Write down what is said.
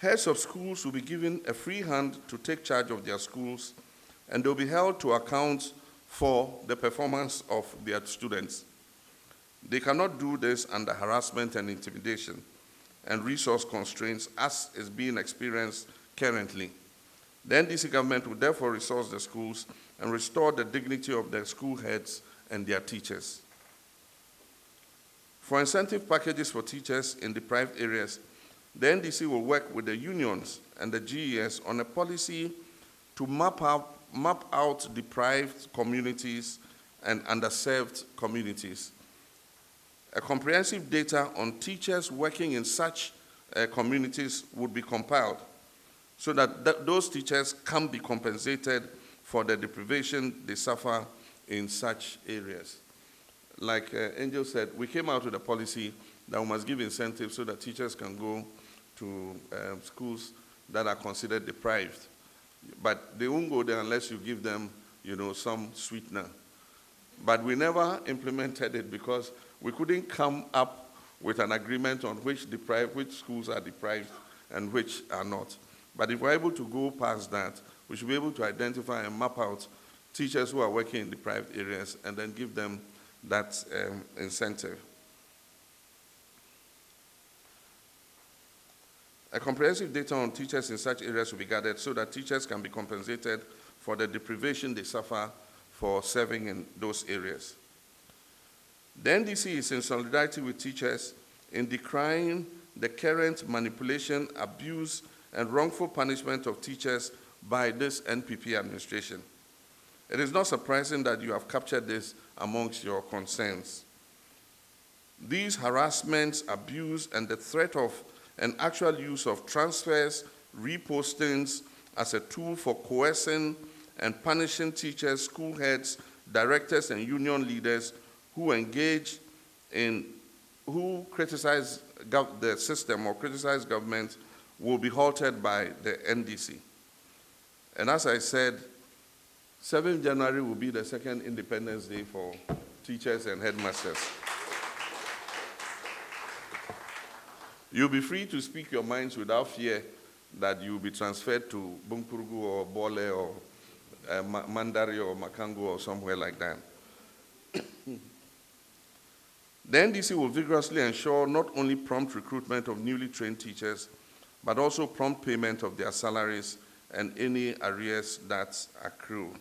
Heads of schools will be given a free hand to take charge of their schools, and they'll be held to account for the performance of their students. They cannot do this under harassment and intimidation and resource constraints as is being experienced currently. The NDC government will therefore resource the schools and restore the dignity of their school heads and their teachers. For incentive packages for teachers in deprived areas, the NDC will work with the unions and the GES on a policy to map out deprived communities and underserved communities. A comprehensive data on teachers working in such communities would be compiled so that those teachers can be compensated for the deprivation they suffer in such areas. Like Angel said, we came out with a policy that we must give incentives so that teachers can go to schools that are considered deprived. But they won't go there unless you give them, some sweetener. But we never implemented it because we couldn't come up with an agreement on which schools are deprived and which are not. But if we're able to go past that, we should be able to identify and map out teachers who are working in deprived areas and then give them that incentive. A comprehensive data on teachers in such areas will be gathered so that teachers can be compensated for the deprivation they suffer for serving in those areas. The NDC is in solidarity with teachers in decrying the current manipulation, abuse, and wrongful punishment of teachers by this NPP administration. It is not surprising that you have captured this amongst your concerns. These harassments, abuse, and the threat of an actual use of transfers, repostings as a tool for coercing and punishing teachers, school heads, directors, and union leaders who engage in, who criticize the system or criticize government will be halted by the NDC. And as I said, 7th January will be the second Independence Day for teachers and headmasters. You'll be free to speak your minds without fear that you'll be transferred to Bunkurugu or Bole or Mandari or Makango or somewhere like that. The NDC will vigorously ensure not only prompt recruitment of newly trained teachers, but also prompt payment of their salaries and any arrears that accrue.